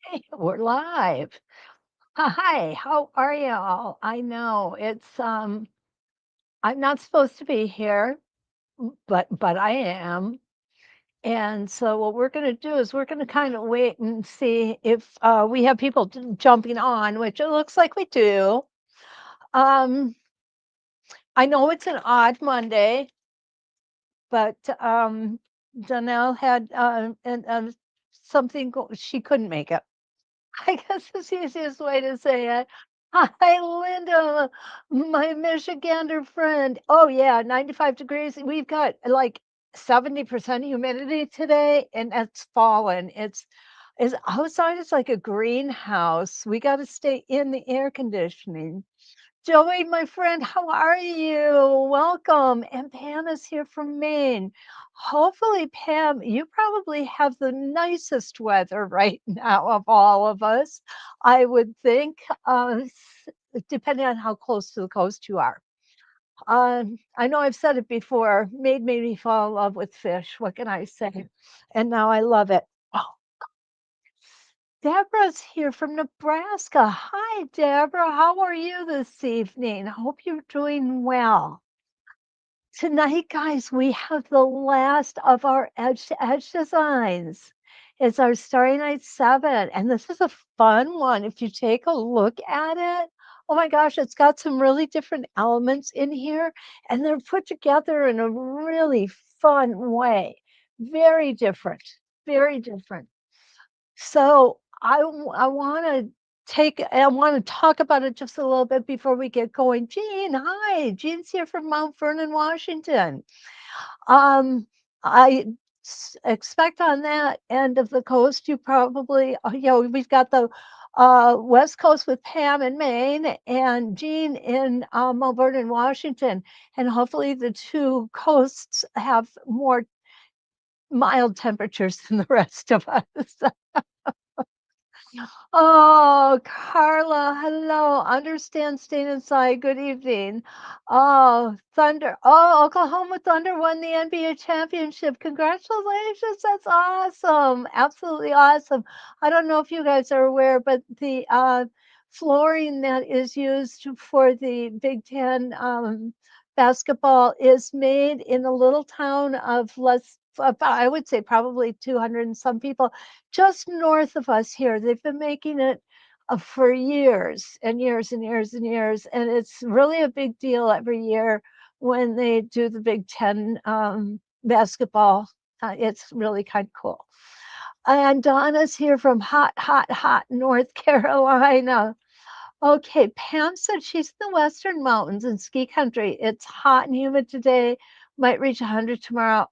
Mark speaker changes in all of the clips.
Speaker 1: Hey, we're live. Hi, how are y'all? I know I'm not supposed to be here, but I am. And so what we're going to do is we're going to kind of wait and see if we have people jumping on, which it looks like we do. Um, I know it's an odd Monday, but Janelle had something she couldn't make it. I guess it's the easiest way to say it. Hi, Linda, my Michigander friend. Oh, yeah, 95 degrees. We've got like 70% humidity today, and it's fallen. It's outside, it's like a greenhouse. We got to stay in the air conditioning. Joey, my friend, how are you? Welcome. And Pam is here from Maine. Hopefully, Pam, you probably have the nicest weather right now of all of us, I would think, depending on how close to the coast you are. I know I've said it before, Maine made me fall in love with fish. What can I say? And now I love it. Oh, Deborah's here from Nebraska. Hi, Deborah. How are you this evening? Hope you're doing well. Tonight, guys, we have the last of our Edge to Edge designs. It's our Starry Nights 7, and this is a fun one. If you take a look at it, oh my gosh, it's got some really different elements in here, and they're put together in a really fun way. Very different, very different. So I want to I want to talk about it just a little bit before we get going. Jean, hi. Jean's here from Mount Vernon, Washington. Um, I expect on that end of the coast, you probably, we've got the West Coast with Pam in Maine and Jean in Mount Vernon, Washington. And hopefully the two coasts have more mild temperatures than the rest of us. Oh, Carla, hello. Understand staying inside. Good evening. Oh, Thunder. Oh, Oklahoma Thunder won the NBA championship. Congratulations. That's awesome. Absolutely awesome. I don't know if you guys are aware, but the flooring that is used for the Big Ten basketball is made in a little town of less, I would say probably 200 and some people just north of us here. They've been making it for years and years and years and years. And it's really a big deal every year when they do the Big Ten basketball. It's really kind of cool. And Donna's here from hot North Carolina. Okay, Pam said she's in the Western Mountains in ski country. It's hot and humid today. Might reach 100 tomorrow.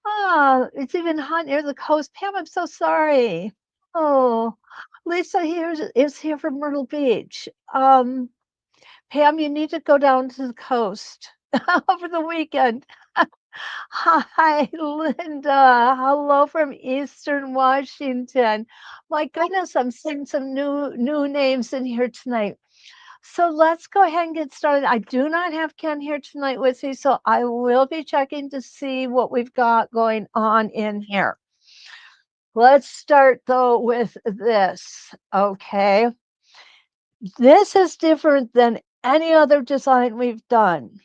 Speaker 1: Oh, it's even hot near the coast. Pam, I'm so sorry. Oh, Lisa here is here from Myrtle Beach. Pam, you need to go down to the coast over the weekend. Hi, Linda. Hello from Eastern Washington. My goodness, I'm seeing some new names in here tonight. So let's go ahead and get started. I do not have Ken here tonight with me, so I will be checking to see what we've got going on in here. Let's start though with this, okay? This is different than any other design we've done.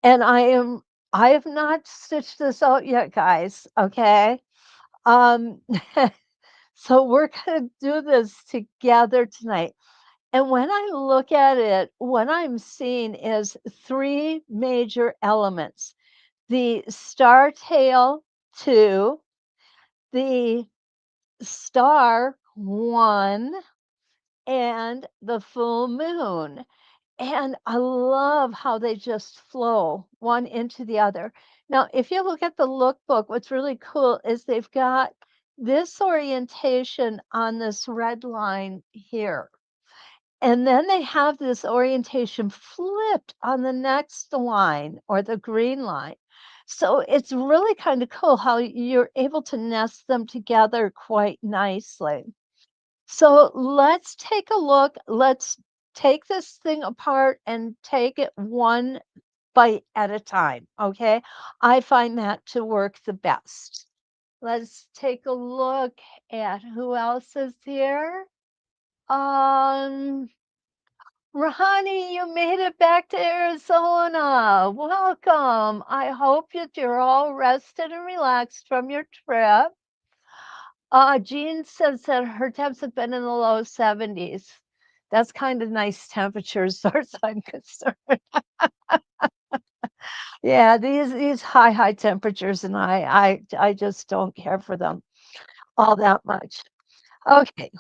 Speaker 1: And I have not stitched this out yet, guys, okay? Um, so we're gonna do this together tonight. And when I look at it, what I'm seeing is three major elements: the star tail, two, the star, one, and the full moon. And I love how they just flow one into the other. Now, if you look at the lookbook, what's really cool is they've got this orientation on this red line here. And then they have this orientation flipped on the next line or the green line. So it's really kind of cool how you're able to nest them together quite nicely. So let's take a look. Let's take this thing apart and take it one bite at a time. Okay. I find that to work the best. Let's take a look at who else is here. Um, Ronnie, you made it back to Arizona. Welcome. I hope that you're all rested and relaxed from your trip. Jean says that her temps have been in the low 70s. That's kind of nice temperatures, as far as I'm concerned. Yeah, these high temperatures, and I just don't care for them all that much. Okay,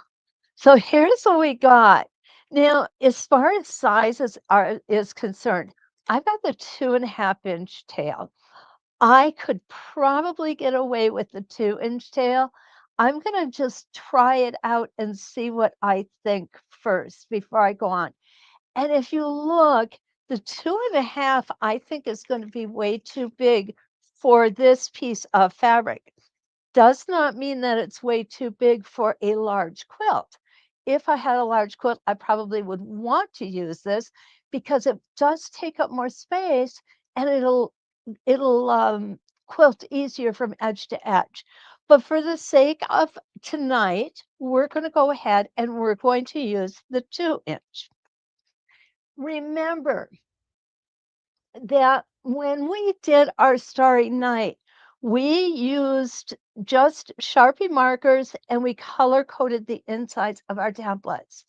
Speaker 1: so here's what we got. Now, as far as sizes is concerned, I've got the 2.5-inch tail. I could probably get away with the 2-inch tail. I'm gonna just try it out and see what I think first before I go on. And if you look, the 2.5, I think is going to be way too big for this piece of fabric. Does not mean that it's way too big for a large quilt. If I had a large quilt, I probably would want to use this because it does take up more space and it'll quilt easier from edge to edge. But for the sake of tonight, we're going to go ahead and we're going to use the 2-inch. Remember that when we did our Starry Night, we used just Sharpie markers and we color coded the insides of our templates.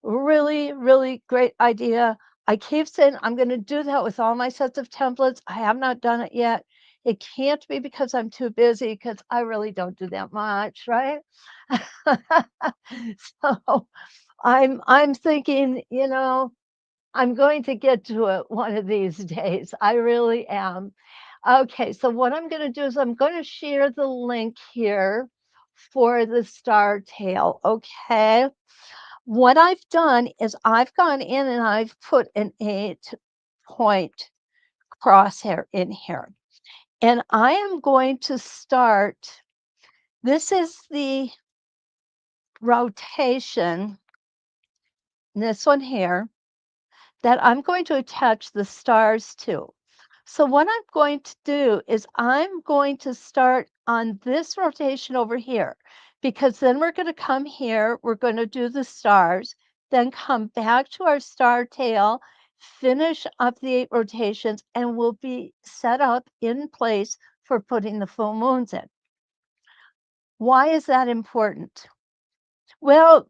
Speaker 1: Really, really great idea. I keep saying I'm going to do that with all my sets of templates. I have not done it yet. It can't be because I'm too busy because I really don't do that much, right? So I'm thinking, I'm going to get to it one of these days. I really am. Okay, so what I'm going to do is I'm going to share the link here for the star tail. Okay. What I've done is I've gone in and I've put an 8-point crosshair in here. And I am going to start, this is the rotation, this one here, that I'm going to attach the stars to. So what I'm going to do is I'm going to start on this rotation over here, because then we're going to come here, we're going to do the stars, then come back to our star tail, finish up the 8 rotations, and we'll be set up in place for putting the full moons in. Why is that important? Well,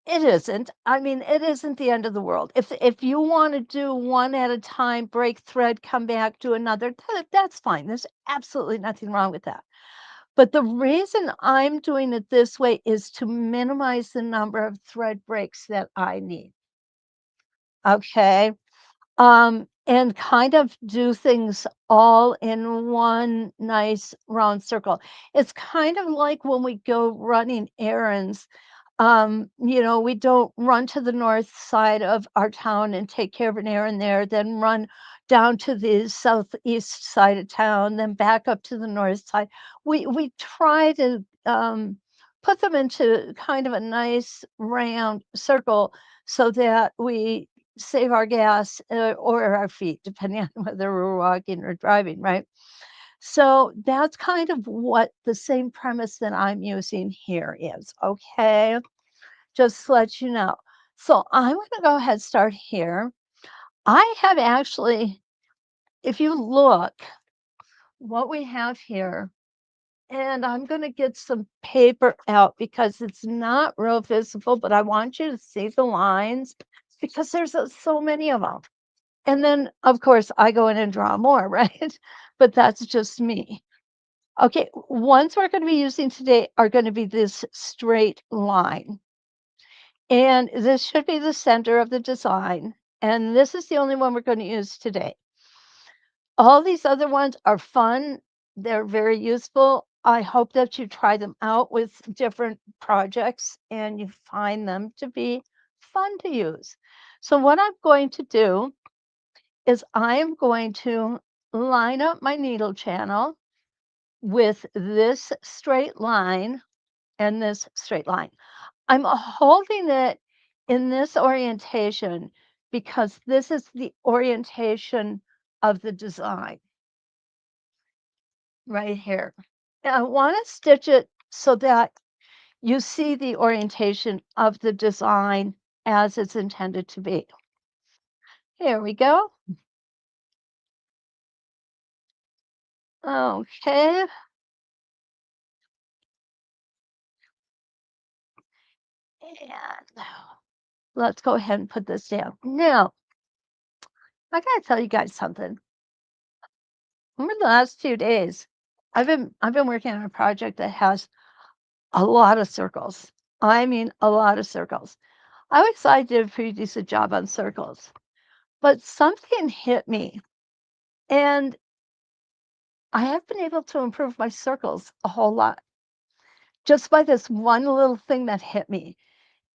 Speaker 1: it isn't. I mean, it isn't the end of the world. If you want to do one at a time, break thread, come back, do another, that's fine. There's absolutely nothing wrong with that. But the reason I'm doing it this way is to minimize the number of thread breaks that I need. Okay. And kind of do things all in one nice round circle. It's kind of like when we go running errands. We don't run to the north side of our town and take care of an errand there, then run down to the southeast side of town, then back up to the north side. We try to put them into kind of a nice round circle so that we save our gas or our feet, depending on whether we're walking or driving, right? So that's kind of what the same premise that I'm using here is, okay? Just to let you know. So I'm going to go ahead and start here. I have actually, if you look, what we have here, and I'm going to get some paper out because it's not real visible, but I want you to see the lines because there's so many of them. And then, of course, I go in and draw more, right? But that's just me. Okay, ones we're going to be using today are going to be this straight line. And this should be the center of the design. And this is the only one we're going to use today. All these other ones are fun. They're very useful. I hope that you try them out with different projects and you find them to be fun to use. So what I'm going to do is I am going to line up my needle channel with this straight line and this straight line. I'm holding it in this orientation because this is the orientation of the design right here. And I want to stitch it so that you see the orientation of the design as it's intended to be. Here we go. Okay. And let's go ahead and put this down. Now, I gotta tell you guys something. Over the last 2 days, I've been working on a project that has a lot of circles. I mean, a lot of circles. I always thought I did a pretty decent job on circles, but something hit me, and I have been able to improve my circles a whole lot just by this one little thing that hit me.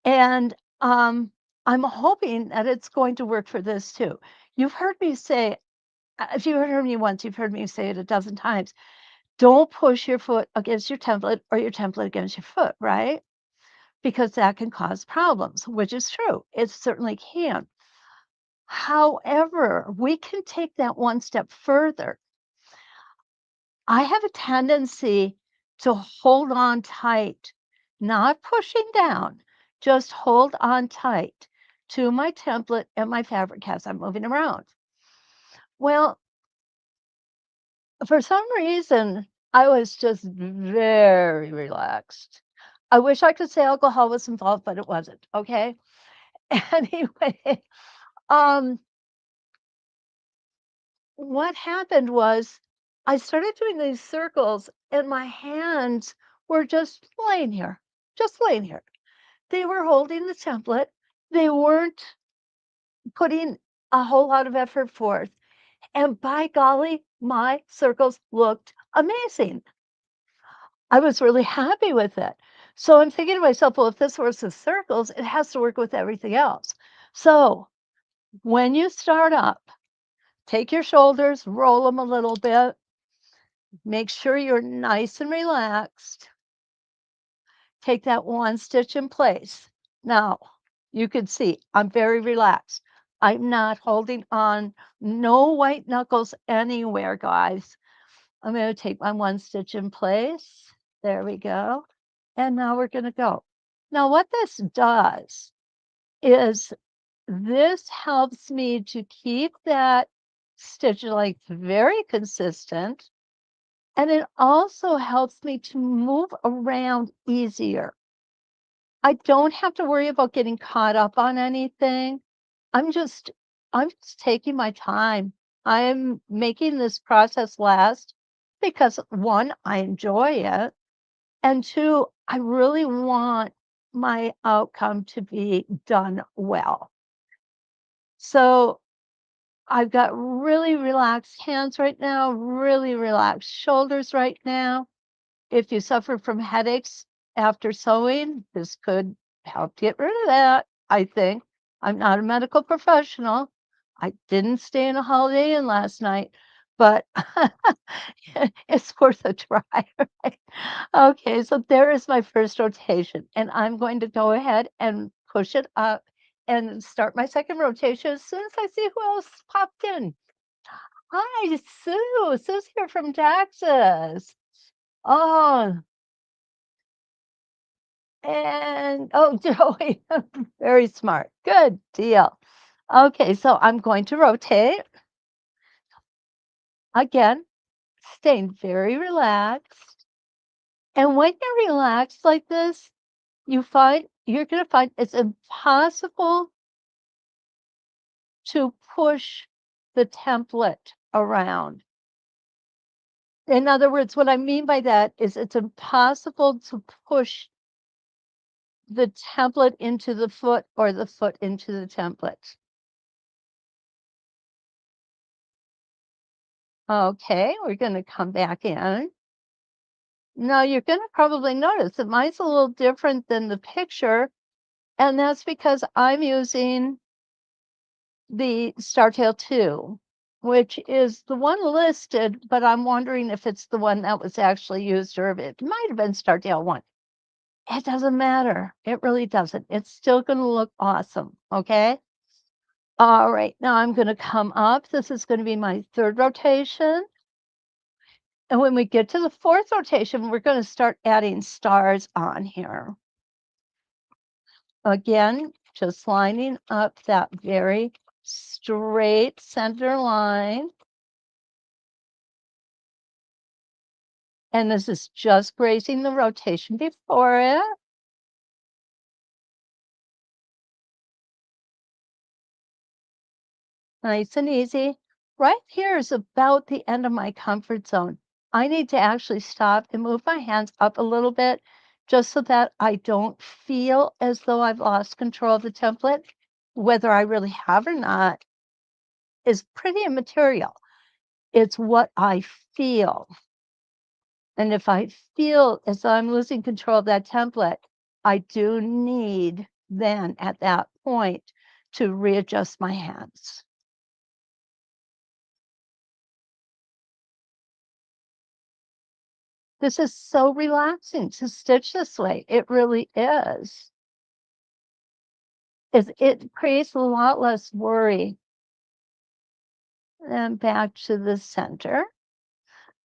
Speaker 1: And I'm hoping that it's going to work for this too. You've heard me say, if you've heard me once, you've heard me say it a dozen times. Don't push your foot against your template or your template against your foot, right? Because that can cause problems, which is true. It certainly can. However, we can take that one step further. I have a tendency to hold on tight, not pushing down, just hold on tight to my template and my fabric as I'm moving around. Well, for some reason, I was just very relaxed. I wish I could say alcohol was involved, but it wasn't. Okay. Anyway, um, what happened was I started doing these circles and my hands were just laying here. They were holding the template. They weren't putting a whole lot of effort forth. And by golly, my circles looked amazing. I was really happy with it. So I'm thinking to myself, well, if this works with circles, it has to work with everything else. So when you start up, take your shoulders, roll them a little bit, make sure you're nice and relaxed. Take that one stitch in place. Now, you can see I'm very relaxed. I'm not holding on, no white knuckles anywhere, guys. I'm going to take my one stitch in place. There we go. And now we're going to go. Now, what this does is this helps me to keep that stitch length very consistent. And it also helps me to move around easier. I don't have to worry about getting caught up on anything. I'm just I'm just taking my time. I'm making this process last because one, I enjoy it, and two, I really want my outcome to be done well. So I've got really relaxed hands right now, really relaxed shoulders right now. If you suffer from headaches after sewing, this could help get rid of that, I think. I'm not a medical professional. I didn't stay in a Holiday Inn last night, but it's worth a try, right? Okay, so there is my first rotation, and I'm going to go ahead and push it up and start my second rotation as soon as I see who else popped in. Hi, Sue. Sue's here from Texas. Oh, and oh, Joey, very smart. Good deal. Okay, so I'm going to rotate again, staying very relaxed. And when you're relaxed like this, you're going to find it's impossible to push the template around. In other words, what I mean by that is it's impossible to push the template into the foot or the foot into the template. Okay, we're going to come back in. Now you're going to probably notice that mine's a little different than the picture, and that's because I'm using the Startail 2, which is the one listed, but I'm wondering if it's the one that was actually used or if it might have been Startail 1. It doesn't matter. It really doesn't. It's still going to look awesome. Okay. All right. Now I'm going to come up. This is going to be my third rotation. And when we get to the 4th rotation, we're going to start adding stars on here. Again, just lining up that very straight center line. And this is just grazing the rotation before it. Nice and easy. Right here is about the end of my comfort zone. I need to actually stop and move my hands up a little bit just so that I don't feel as though I've lost control of the template. Whether I really have or not is pretty immaterial. It's what I feel. And if I feel as though I'm losing control of that template, I do need then at that point to readjust my hands. This is so relaxing to stitch this way. It really is. It creates a lot less worry. And back to the center.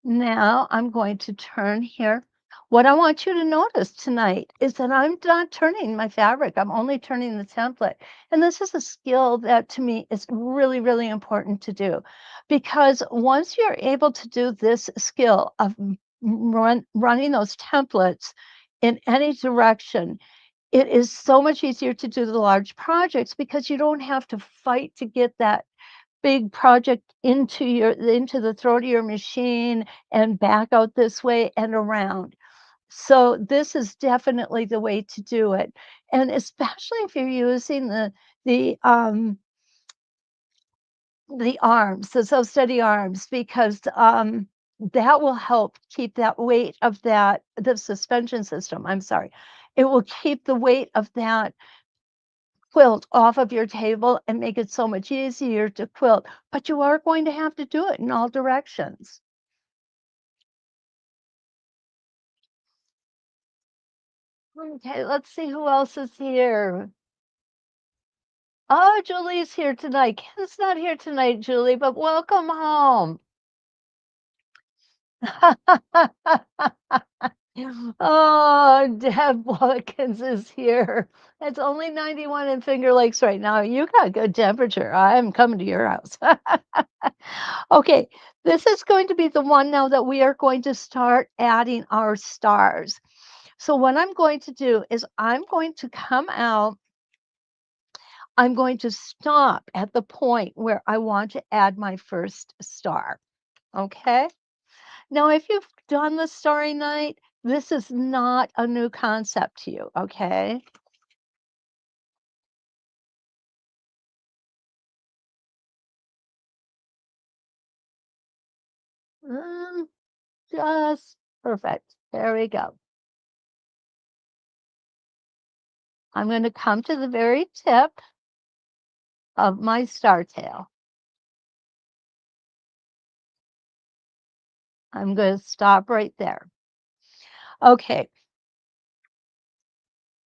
Speaker 1: Now I'm going to turn here. What I want you to notice tonight is that I'm not turning my fabric. I'm only turning the template. And this is a skill that to me is really, really important to do because once you're able to do this skill of running those templates in any direction, it is so much easier to do the large projects because you don't have to fight to get that big project into the throat of your machine and back out this way and around. So this is definitely the way to do it. And especially if you're using the um the arms, the so steady arms, because that will help keep that weight of the suspension system. I'm sorry. It will keep the weight of that quilt off of your table and make it so much easier to quilt, but you are going to have to do it in all directions. Okay, let's see who else is here. Oh, Julie's here tonight. Ken's not here tonight, Julie, but welcome home. Oh, Deb Watkins is here. It's only 91 in Finger Lakes right now. You got good temperature. I'm coming to your house. Okay, this is going to be the one now that we are going to start adding our stars. So what I'm going to do is I'm going to come out, I'm going to stop at the point where I want to add my first star. Okay? Now, if you've done the Starry Night, this is not a new concept to you, okay? Mm, just perfect. There we go. I'm going to come to the very tip of my star tail. I'm going to stop right there. Okay,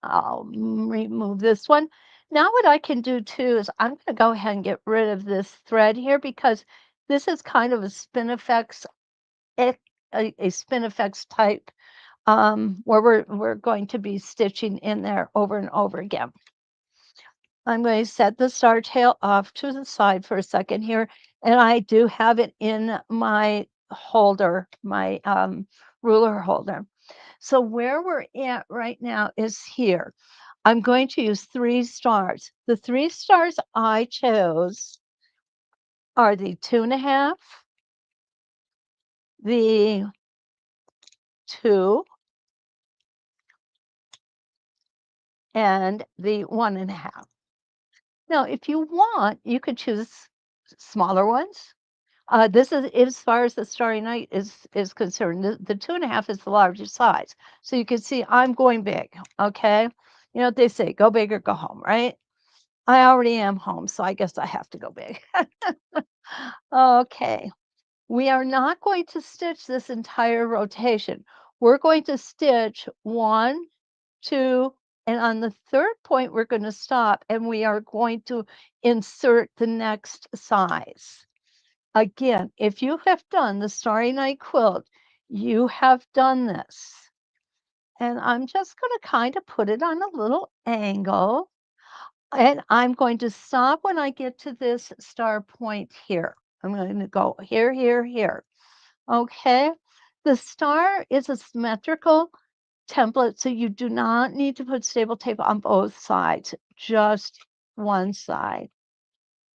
Speaker 1: I'll remove this one. Now what I can do too is I'm going to go ahead and get rid of this thread here because this is kind of a spinifex, a spinifex type where we're going to be stitching in there over and over again. I'm going to set the star tail off to the side for a second here, and I do have it in my holder, my ruler holder. So where we're at right now is here. I'm going to use 3 stars. The 3 stars I chose are the 2.5, the 2, and the 1.5. Now, if you want, you could choose smaller ones. This is as far as the Starry Night is concerned. The 2.5 is the largest size. So you can see I'm going big. Okay. You know what they say, go big or go home, right? I already am home, so I guess I have to go big. Okay. We are not going to stitch this entire rotation. We're going to stitch 1, 2, and on the 3rd point, we're going to stop and we are going to insert the next size. Again, if you have done the Starry Night quilt, you have done this. And I'm just going to kind of put it on a little angle. And I'm going to stop when I get to this star point here. I'm going to go here, here, here. Okay. The star is a symmetrical template, so you do not need to put stable tape on both sides, just one side.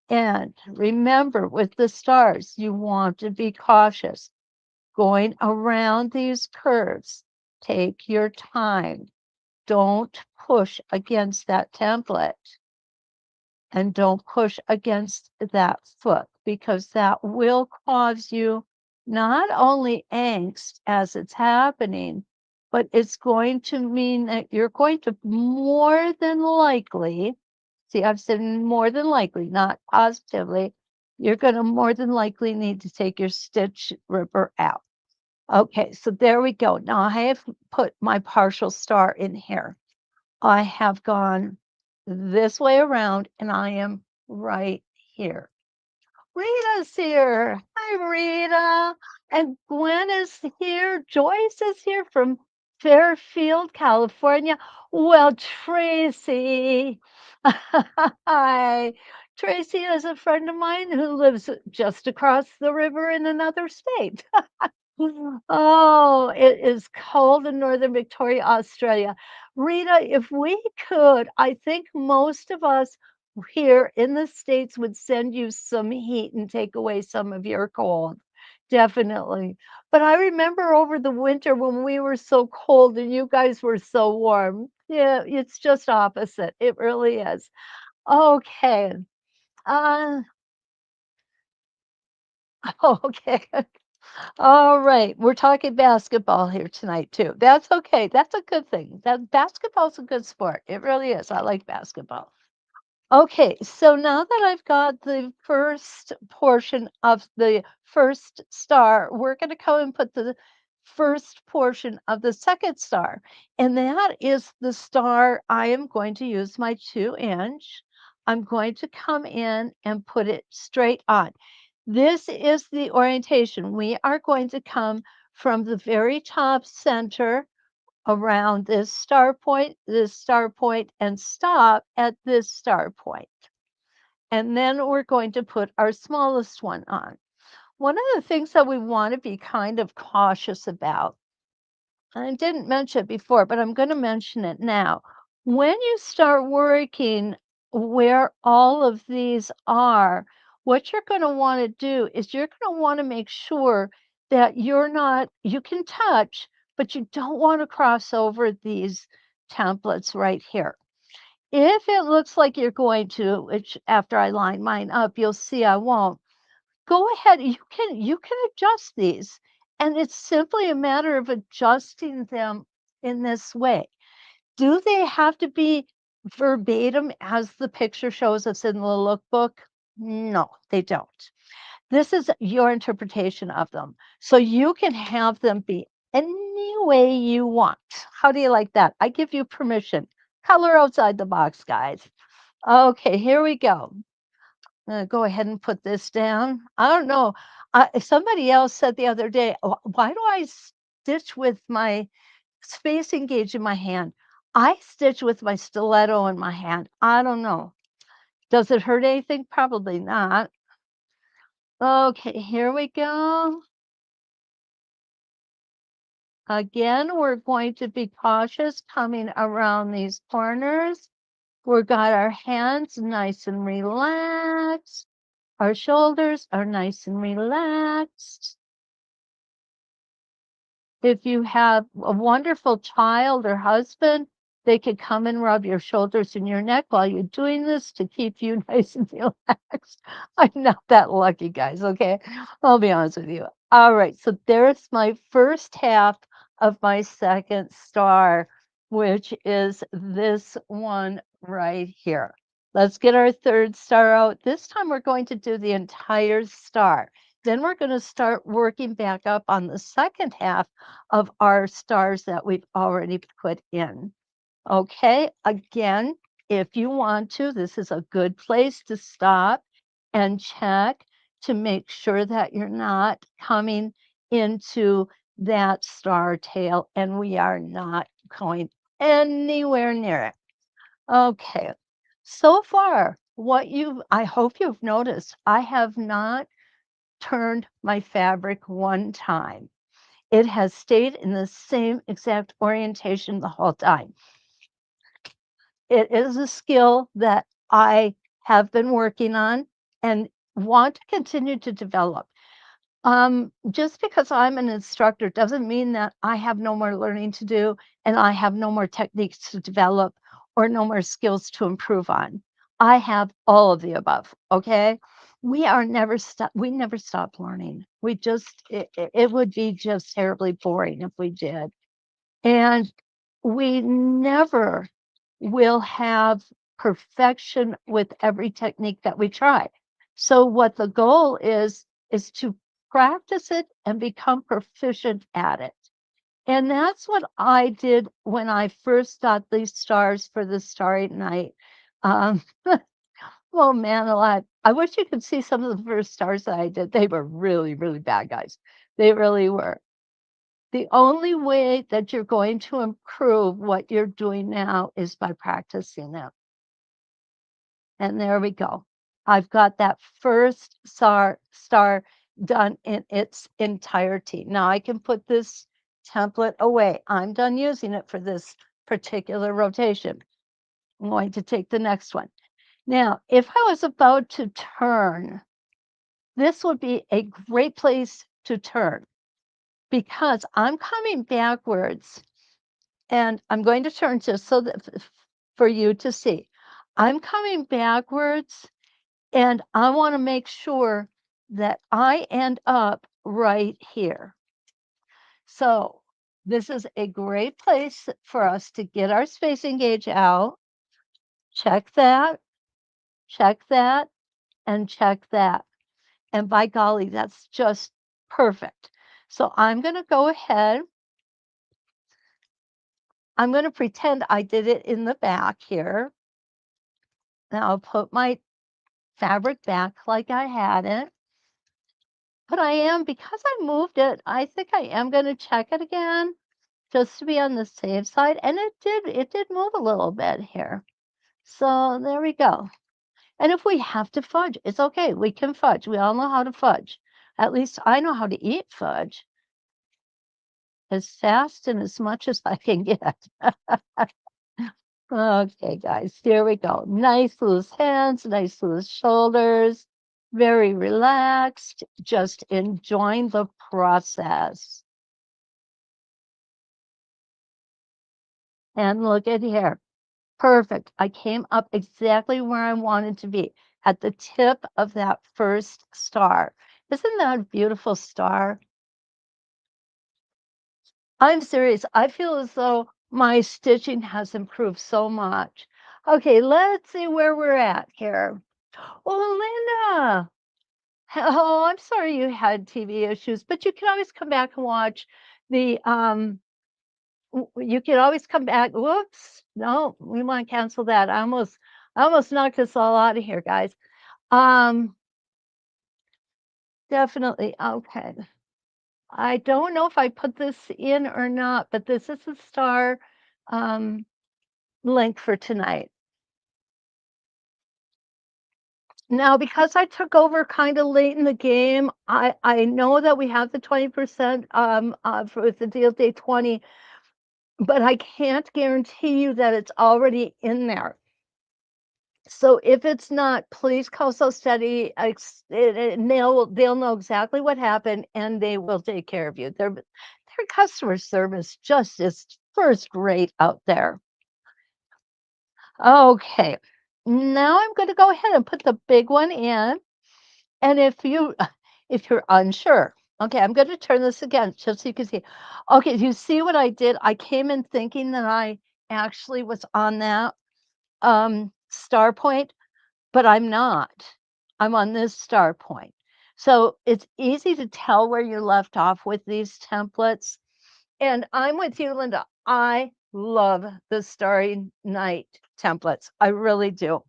Speaker 1: And remember, with the stars, you want to be cautious. Going around these curves, take your time. Don't push against that template. And don't push against that foot because that will cause you not only angst as it's happening, but it's going to mean that you're going to more than likely, see, I've said more than likely, not positively, you're going to more than likely need to take your stitch ripper out. Okay, so there we go. Now I have put my partial star in here. I have gone this way around and I am right here. Rita's here. Hi, Rita. And Gwen is here. Joyce is here from Fairfield, California. Well, Tracy. Hi. Tracy is a friend of mine who lives just across the river in another state. Oh, it is cold in Northern Victoria, Australia. Rita, if we could, I think most of us here in the States would send you some heat and take away some of your cold. Definitely. But I remember over the winter when we were so cold and you guys were so warm. Yeah, it's just opposite. It really is. Okay. Uh, okay. All right, we're talking basketball here tonight too. That's okay. That's a good thing. That basketball's a good sport. It really is. I like basketball. Okay, so now that I've got the first portion of the first star, we're going to come and put the first portion of the second star. And that is the star I am going to use my 2-inch. I'm going to come in and put it straight on. This is the orientation. We are going to come from the very top center around this star point, and stop at this star point. And then we're going to put our smallest one on. One of the things that we want to be kind of cautious about, and I didn't mention it before, but I'm going to mention it now. When you start working where all of these are, what you're going to want to do is you're going to want to make sure that you can touch, but you don't want to cross over these templates right here. If it looks like you're going to, which after I line mine up, you'll see I won't, go ahead. You can adjust these, and it's simply a matter of adjusting them in this way. Do they have to be verbatim as the picture shows us in the lookbook? No, they don't. This is your interpretation of them. So you can have them be any way you want. How do you like that? I give you permission. Color outside the box, guys. Okay, here we go. I'm gonna go ahead and put this down. I don't know. Somebody else said the other day, Why do I stitch with my spacing gauge in my hand? I stitch with my stiletto in my hand. I don't know. Does it hurt anything? Probably not. Okay, here we go. Again, we're going to be cautious coming around these corners. We've got our hands nice and relaxed. Our shoulders are nice and relaxed. If you have a wonderful child or husband, they could come and rub your shoulders and your neck while you're doing this to keep you nice and relaxed. I'm not that lucky, guys, okay? I'll be honest with you. All right, so there's my first half of my second star, which is this one right here. Let's get our third star out. This time we're going to do the entire star. Then we're going to start working back up on the second half of our stars that we've already put in. Okay, again, if you want to, this is a good place to stop and check to make sure that you're not coming into that star tail, and we are not going anywhere near it. Okay. So far, I hope you've noticed, I have not turned my fabric one time. It has stayed in the same exact orientation the whole time. It is a skill that I have been working on and want to continue to develop. Just because I'm an instructor doesn't mean that I have no more learning to do and I have no more techniques to develop or no more skills to improve on. I have all of the above. Okay. We never stop learning. It would be just terribly boring if we did. And we never will have perfection with every technique that we try. So what the goal is to practice it and become proficient at it. And that's what I did when I first got these stars for the Starry Night. Um, oh man, alive. I wish you could see some of the first stars that I did. They were really, really bad, guys. They really were. The only way that you're going to improve what you're doing now is by practicing it. And there we go. I've got that first star done in its entirety. Now I can put this template away. I'm done using it for this particular rotation. I'm going to take the next one. Now, if I was about to turn, this would be a great place to turn because I'm coming backwards and I'm going to turn just so that for you to see. I'm coming backwards and I want to make sure that I end up right here. So this is a great place for us to get our spacing gauge out. Check that, and check that. And by golly, that's just perfect. So I'm going to go ahead. I'm going to pretend I did it in the back here. Now I'll put my fabric back like I had it. But because I moved it, I think I am going to check it again just to be on the safe side. And it did move a little bit here. So there we go. And if we have to fudge, it's okay. We can fudge. We all know how to fudge. At least I know how to eat fudge as fast and as much as I can get. Okay, guys, here we go. Nice loose hands, nice loose shoulders, very relaxed, just enjoying the process. And look at here. Perfect. I came up exactly where I wanted to be at the tip of that first star. Isn't that a beautiful star? I'm serious. I feel as though my stitching has improved so much. Okay, let's see where we're at here. Oh, Linda. Oh, I'm sorry you had TV issues, but you can always come back and watch the you can always come back. Whoops. No, we want to cancel that. I almost knocked us all out of here, guys. Um Definitely. Okay. I don't know if I put this in or not, but this is a star um link for tonight. Now, because I took over kind of late in the game, I know that we have the 20% for the deal day 20, but I can't guarantee you that it's already in there. So if it's not, please call So Steady, and they'll know exactly what happened, and they will take care of you. Their customer service just is first rate out there. Okay, now I'm going to go ahead and put the big one in, and if you're unsure, okay, I'm going to turn this again just so you can see. Okay, do you see what I did? I came in thinking that I actually was on that star point, but I'm not. I'm on this star point. So it's easy to tell where you left off with these templates. And I'm with you, Linda. I love the Starry Night templates. I really do.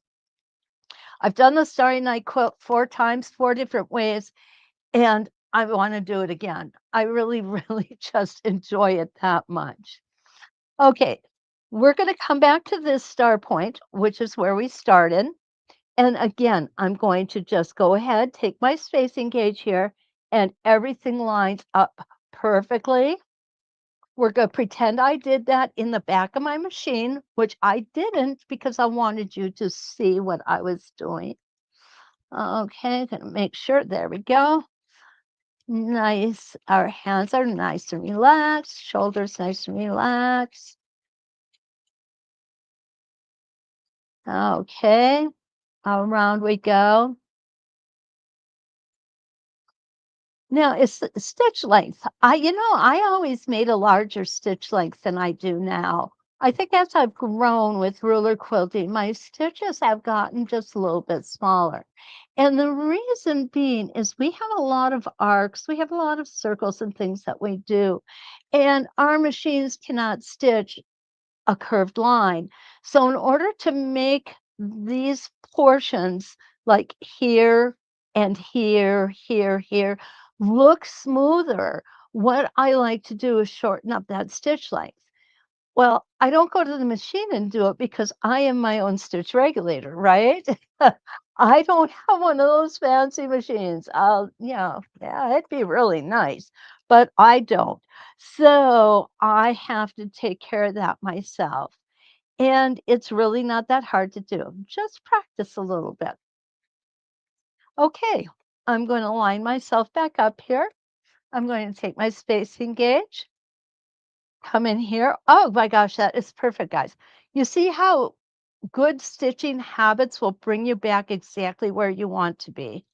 Speaker 1: I've done the Starry Night quilt 4 times, 4 different ways. And I wanna do it again. I really, really just enjoy it that much. Okay, we're gonna come back to this star point, which is where we started. And again, I'm going to just go ahead, take my spacing gauge here, and everything lines up perfectly. We're going to pretend I did that in the back of my machine, which I didn't because I wanted you to see what I was doing. Okay, gonna make sure, there we go. Nice, our hands are nice and relaxed, shoulders nice and relaxed. Okay, around we go. Now, it's stitch length. I always made a larger stitch length than I do now. I think as I've grown with ruler quilting, my stitches have gotten just a little bit smaller. And the reason being is we have a lot of arcs, we have a lot of circles and things that we do. And our machines cannot stitch a curved line. So in order to make these portions like here and here, here, look smoother, what I like to do is shorten up that stitch length. Well, I don't go to the machine and do it because I am my own stitch regulator, right? I don't have one of those fancy machines. Yeah, it'd be really nice, but I don't. So I have to take care of that myself. And it's really not that hard to do. Just practice a little bit. Okay, I'm going to line myself back up here. I'm going to take my spacing gauge, come in here. Oh my gosh, that is perfect, guys. You see how good stitching habits will bring you back exactly where you want to be.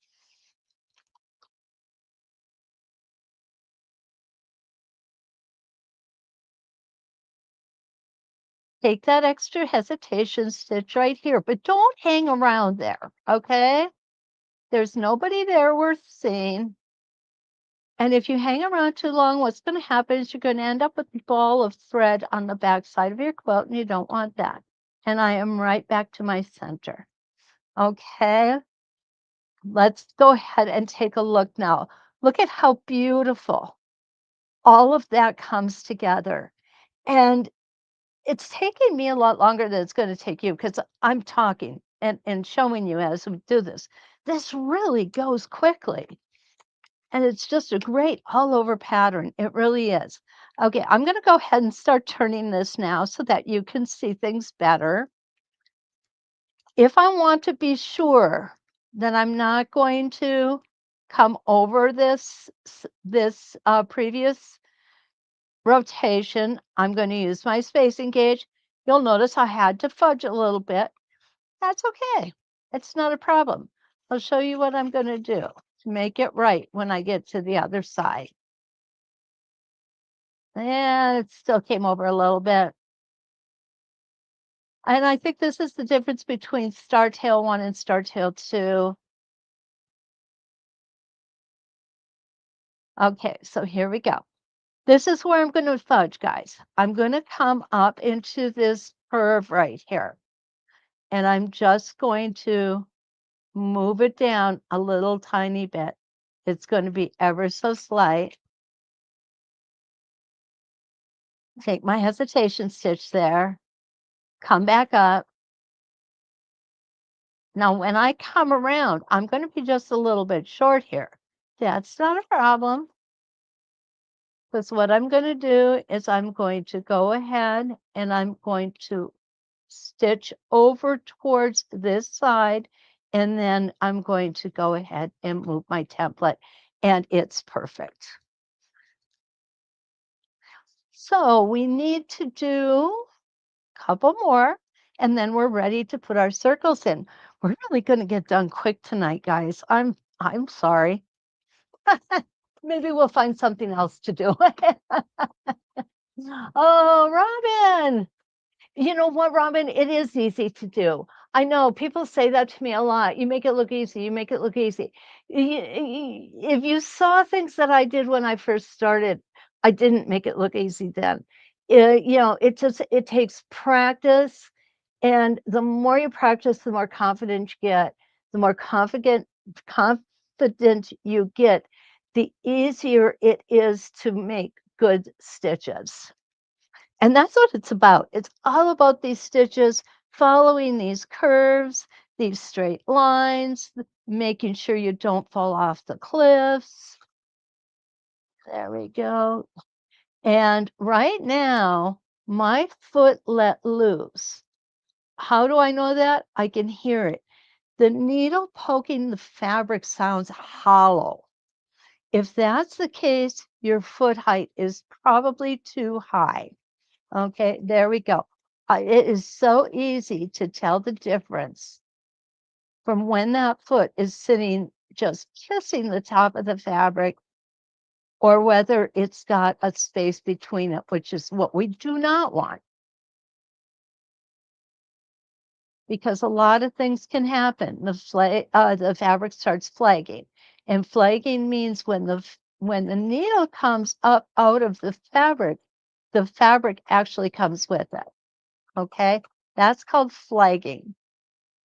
Speaker 1: Take that extra hesitation stitch right here, but don't hang around there, okay? There's nobody there worth seeing. And if you hang around too long, what's going to happen is you're going to end up with a ball of thread on the back side of your quilt, and you don't want that. And I am right back to my center. Okay, let's go ahead and take a look now. Look at how beautiful all of that comes together. And it's taking me a lot longer than it's going to take you because I'm talking and showing you as we do this. This really goes quickly. And it's just a great all over pattern. It really is. Okay, I'm going to go ahead and start turning this now so that you can see things better. If I want to be sure that I'm not going to come over this previous rotation, I'm going to use my spacing gauge. You'll notice I had to fudge a little bit. That's okay. It's not a problem. I'll show you what I'm going to do to make it right when I get to the other side. Yeah, it still came over a little bit. And I think this is the difference between Star Tail 1 and Star Tail 2. Okay, so here we go. This is where I'm going to fudge, guys. I'm going to come up into this curve right here. And I'm just going to move it down a little tiny bit. It's going to be ever so slight. Take my hesitation stitch there, come back up. Now, when I come around, I'm going to be just a little bit short here. That's not a problem. Because what I'm going to do is I'm going to go ahead and I'm going to stitch over towards this side. And then I'm going to go ahead and move my template. And it's perfect. So we need to do a couple more. And then we're ready to put our circles in. We're really going to get done quick tonight, guys. I'm sorry. Maybe we'll find something else to do. Oh, Robin. You know what, Robin? It is easy to do. I know people say that to me a lot. You make it look easy. You make it look easy. If you saw things that I did when I first started, I didn't make it look easy then. It takes practice, and the more you practice, the more confident you get. The more confident you get, the easier it is to make good stitches. And that's what it's about. It's all about these stitches, following these curves, these straight lines, making sure you don't fall off the cliffs. There we go. And right now, my foot let loose. How do I know that? I can hear it. The needle poking the fabric sounds hollow. If that's the case, your foot height is probably too high. Okay, there we go. It is so easy to tell the difference from when that foot is sitting just kissing the top of the fabric or whether it's got a space between it, which is what we do not want. Because a lot of things can happen. The fabric starts flagging, and flagging means when the needle comes up out of the fabric actually comes with it. Okay, that's called flagging.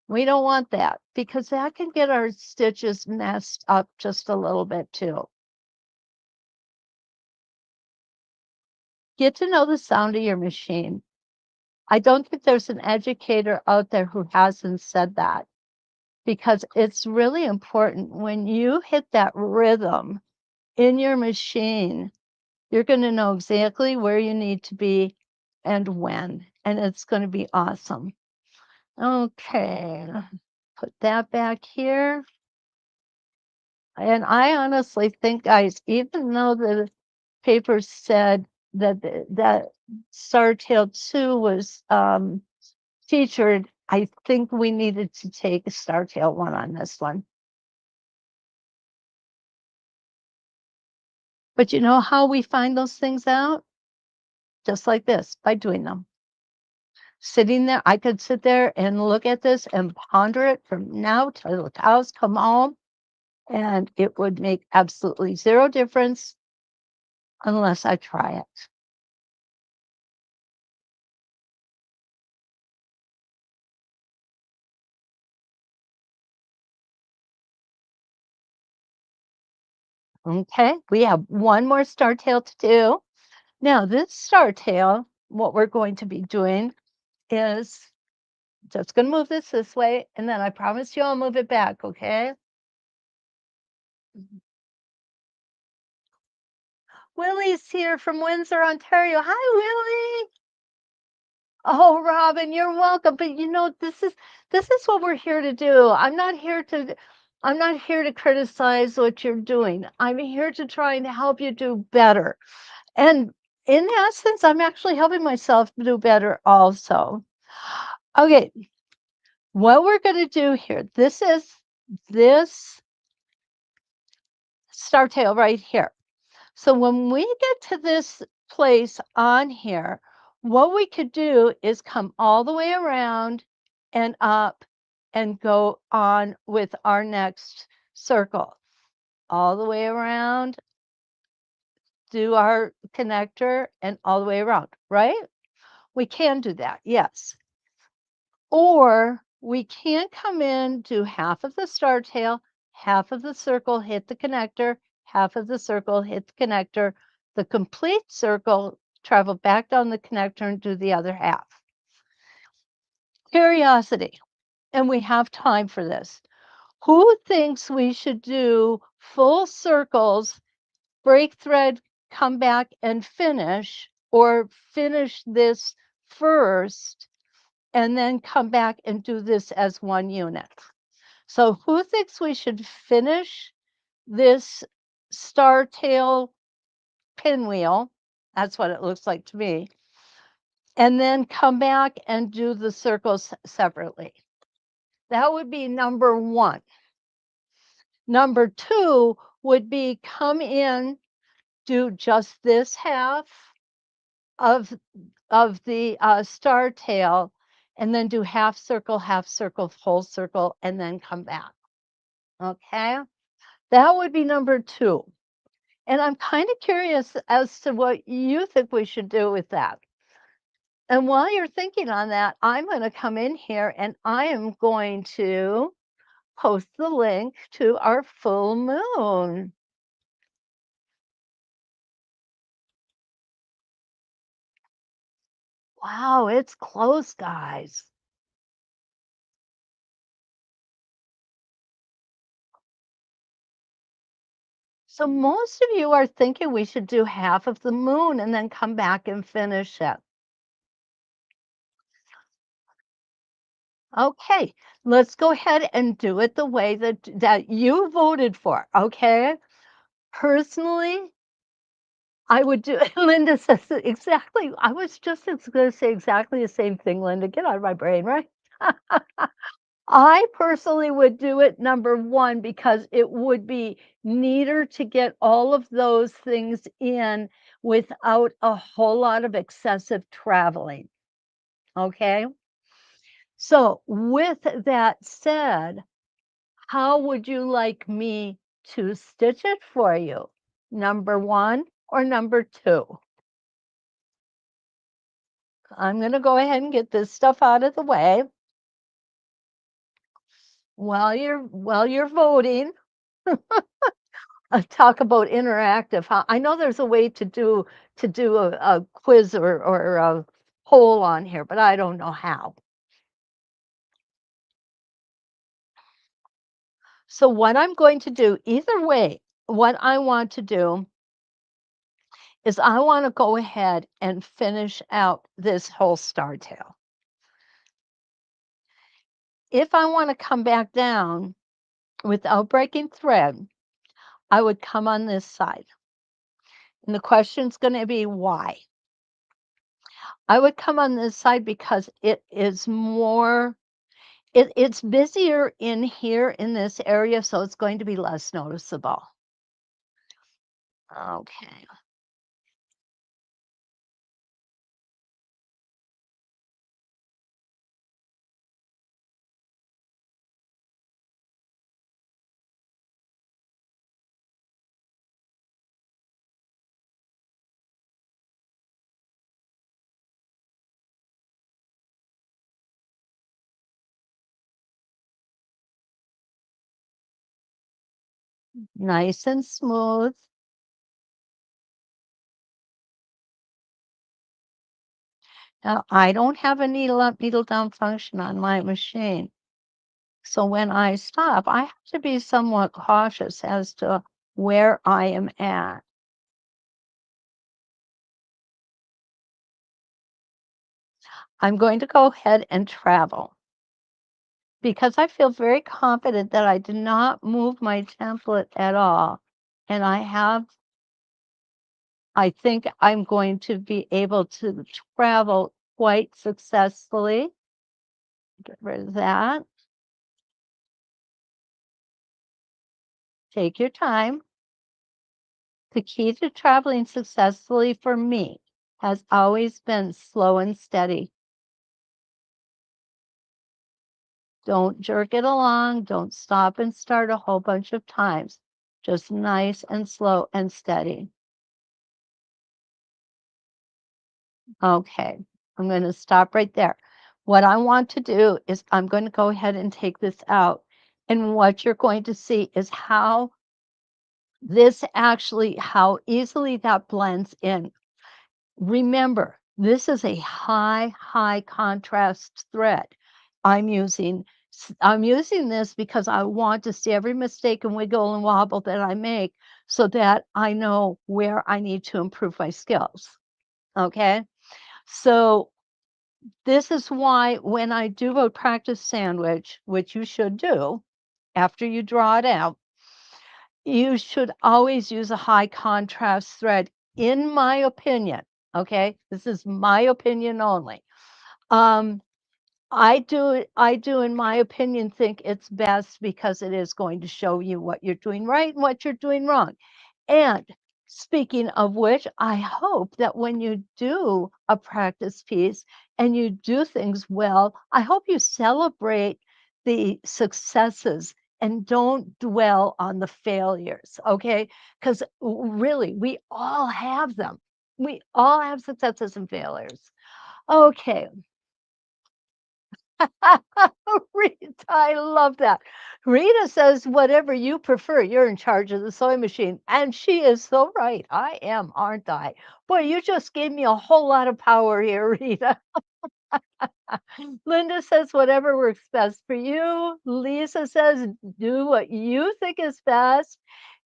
Speaker 1: We don't want that because that can get our stitches messed up just a little bit too. Get to know the sound of your machine. I don't think there's an educator out there who hasn't said that because it's really important when you hit that rhythm in your machine, you're going to know exactly where you need to be and when, and it's going to be awesome. Okay, put that back here. And I honestly think, guys, even though the paper said that Star Tale 2 was featured, I think we needed to take a Star Tale 1 on this one. But you know how we find those things out? Just like this, by doing them. Sitting there, I could sit there and look at this and ponder it from now till the cows come home, and it would make absolutely zero difference unless I try it. Okay, we have one more star tail to do. Now, this star tail, what we're going to be doing is just going to move this way, and then I promise you I'll move it back, okay? Willie's here from Windsor, Ontario. Hi, Willie. Oh, Robin, you're welcome. But you know, this is what we're here to do. I'm not here to criticize what you're doing. I'm here to try and help you do better. And in essence, I'm actually helping myself do better also. Okay, what we're going to do here, this is this star tail right here. So when we get to this place on here, what we could do is come all the way around and up and go on with our next circle. All the way around, do our connector and all the way around, right? We can do that, yes. Or we can come in, do half of the star tail, half of the circle, hit the connector, half of the circle, hit the connector, the complete circle, travel back down the connector and do the other half. Curiosity, and we have time for this. Who thinks we should do full circles, break thread, come back and finish, or finish this first and then come back and do this as one unit? So who thinks we should finish this star tail pinwheel? That's what it looks like to me. And then come back and do the circles separately. That would be number one. Number two would be come in, do just this half of the star tail, and then do half circle, whole circle, and then come back. Okay, that would be number two. And I'm kind of curious as to what you think we should do with that. And while you're thinking on that, I'm going to come in here and I am going to post the link to our full moon. Wow, it's close, guys. So most of you are thinking we should do half of the moon and then come back and finish it. Okay, let's go ahead and do it the way that you voted for, okay? Personally, I would do Linda says it exactly. I was just going to say exactly the same thing, Linda. Get out of my brain, right? I personally would do it number 1 because it would be neater to get all of those things in without a whole lot of excessive traveling, okay? So, with that said, how would you like me to stitch it for you? Number 1 or number 2? I'm gonna go ahead and get this stuff out of the way while you're voting. Talk about interactive, huh? I know there's a way to do a quiz or a poll on here, but I don't know how. So what I'm going to do, either way, what I want to do is I want to go ahead and finish out this whole star tail. If I want to come back down without breaking thread, I would come on this side. And the question's going to be why. I would come on this side because it is more it's busier in here in this area, so it's going to be less noticeable. Okay. Nice and smooth. Now, I don't have a needle up, needle down function on my machine. So when I stop, I have to be somewhat cautious as to where I am at. I'm going to go ahead and travel because I feel very confident that I did not move my template at all. And I think I'm going to be able to travel quite successfully. Get rid of that. Take your time. The key to traveling successfully for me has always been slow and steady. Don't jerk it along. Don't stop and start a whole bunch of times. Just nice and slow and steady. Okay, I'm going to stop right there. What I want to do is I'm going to go ahead and take this out. And what you're going to see is how easily that blends in. Remember, this is a high contrast thread. I'm using this because I want to see every mistake and wiggle and wobble that I make so that I know where I need to improve my skills. Okay? So this is why when I do a practice sandwich, which you should do after you draw it out, you should always use a high contrast thread, in my opinion. Okay, this is my opinion only. Um, I do, in my opinion, think it's best because it is going to show you what you're doing right and what you're doing wrong. And speaking of which, I hope that when you do a practice piece and you do things well, I hope you celebrate the successes and don't dwell on the failures, okay? Because really, we all have them. We all have successes and failures. Okay, Rita, I love that. Rita says, "Whatever you prefer, you're in charge of the sewing machine." And she is so right. I am, aren't I? Boy, you just gave me a whole lot of power here, Rita. Linda says, "Whatever works best for you." Lisa says, "Do what you think is best."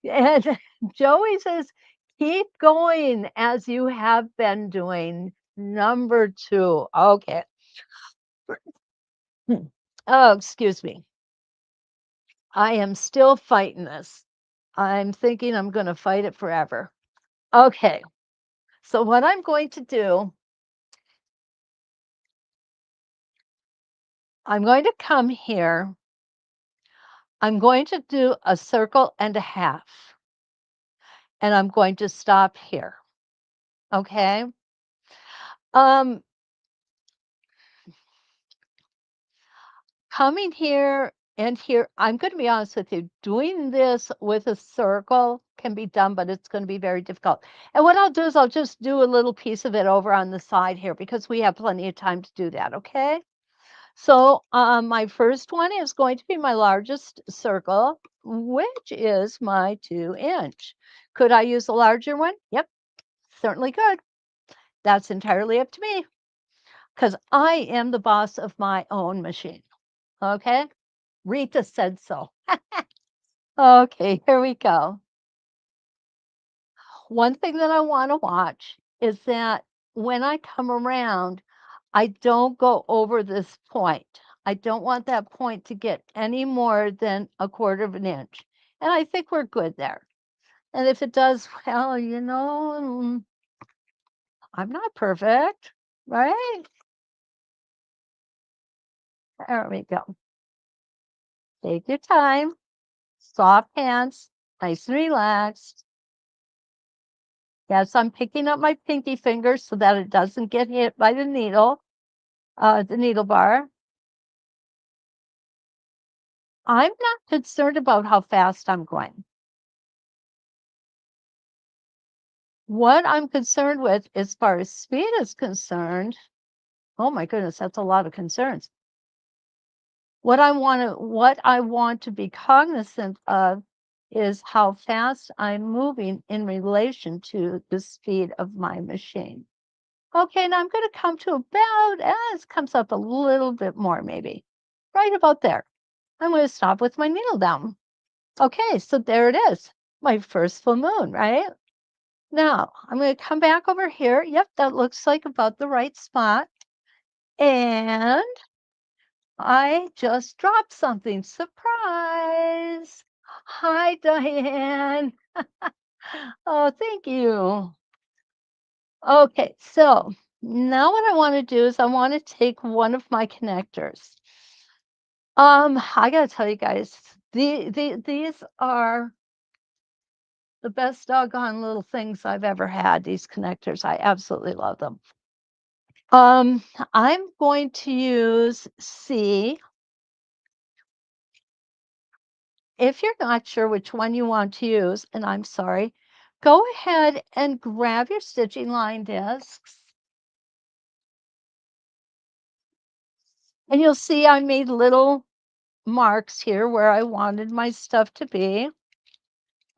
Speaker 1: And Joey says, "Keep going as you have been doing." Number 2. Okay. Oh, excuse me. I am still fighting this. I'm thinking I'm going to fight it forever. Okay. So what I'm going to do, I'm going to come here. I'm going to do a circle and a half, and I'm going to stop here. Okay. Um, Coming here and here, I'm going to be honest with you, doing this with a circle can be done, but it's going to be very difficult. And what I'll do is I'll just do a little piece of it over on the side here because we have plenty of time to do that. Okay. So my first one is going to be my largest circle, which is my 2-inch. Could I use a larger one? Yep, certainly could. That's entirely up to me because I am the boss of my own machine. Okay. Rita said so. Okay, here we go. One thing that I want to watch is that when I come around, I don't go over this point. I don't want that point to get any more than 1/4 of an inch. And I think we're good there. And if it does, well, I'm not perfect, right? There we go. Take your time, soft hands, nice and relaxed. Yes, I'm picking up my pinky finger so that it doesn't get hit by the needle bar. I'm not concerned about how fast I'm going. What I'm concerned with as far as speed is concerned, oh my goodness, that's a lot of concerns. What I want to be cognizant of is how fast I'm moving in relation to the speed of my machine. Okay, now I'm going to come to about, it comes up a little bit more maybe, right about there. I'm going to stop with my needle down. Okay, so there it is, my first full moon, right? Now I'm going to come back over here. Yep, that looks like about the right spot. And I just dropped something. Surprise! Hi, Diane. Oh, thank you. Okay, so now what I want to do is I want to take one of my connectors. I gotta tell you guys, these are the best doggone little things I've ever had. These connectors, I absolutely love them. Um, I'm going to use C. If you're not sure which one you want to use, and I'm sorry, go ahead and grab your stitching line discs. And you'll see I made little marks here where I wanted my stuff to be.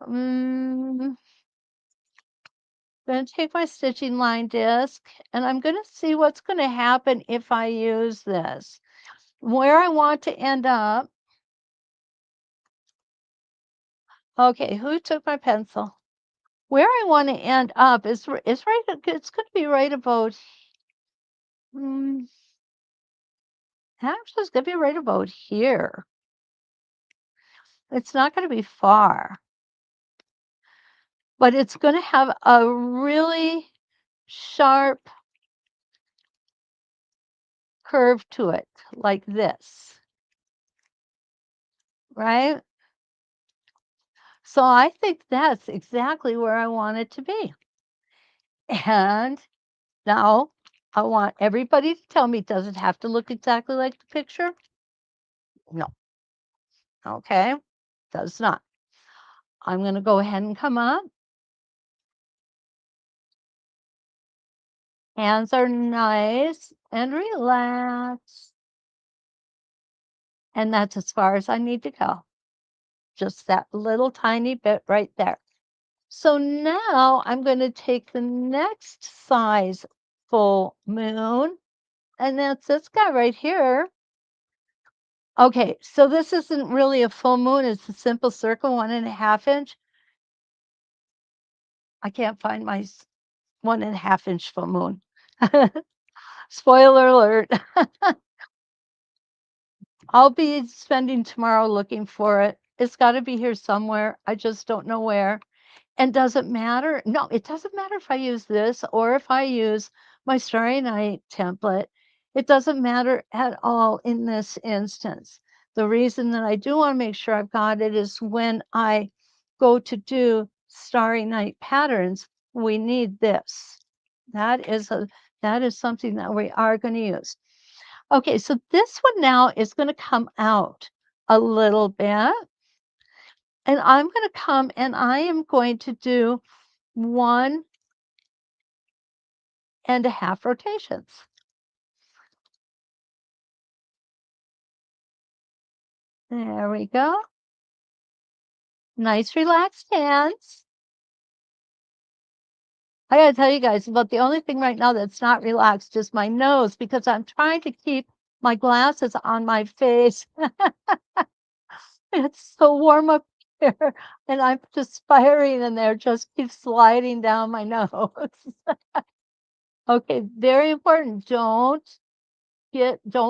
Speaker 1: I'm going to take my stitching line disc and I'm going to see what's going to happen if I use this. Where I want to end up. Okay, who took my pencil? Where I want to end up is right. It's going to be right about. Mm, Actually, it's going to be right about here. It's not going to be far, but it's going to have a really sharp curve to it, like this, right? So I think that's exactly where I want it to be. And now I want everybody to tell me, does it have to look exactly like the picture? No. Okay. Does not. I'm going to go ahead and come up. Hands are nice and relaxed. And that's as far as I need to go. Just that little tiny bit right there. So now I'm going to take the next size full moon, and that's this guy right here. Okay, so this isn't really a full moon. It's a simple circle, 1.5 inch. I can't find my 1.5 inch full moon. Spoiler alert. I'll be spending tomorrow looking for it. It's got to be here somewhere. I just don't know where. And does it matter? No, it doesn't matter if I use this or if I use my Starry Night template. It doesn't matter at all in this instance. The reason that I do want to make sure I've got it is when I go to do Starry Night patterns, we need this. That is something that we are going to use. Okay, so this one now is going to come out a little bit. And I'm going to come and I am going to do 1.5 rotations. There we go. Nice relaxed hands. I gotta tell you guys about the only thing right now that's not relaxed is my nose because I'm trying to keep my glasses on my face. It's so warm up here and I'm perspiring and they're just keep sliding down my nose. Okay, very important. Don't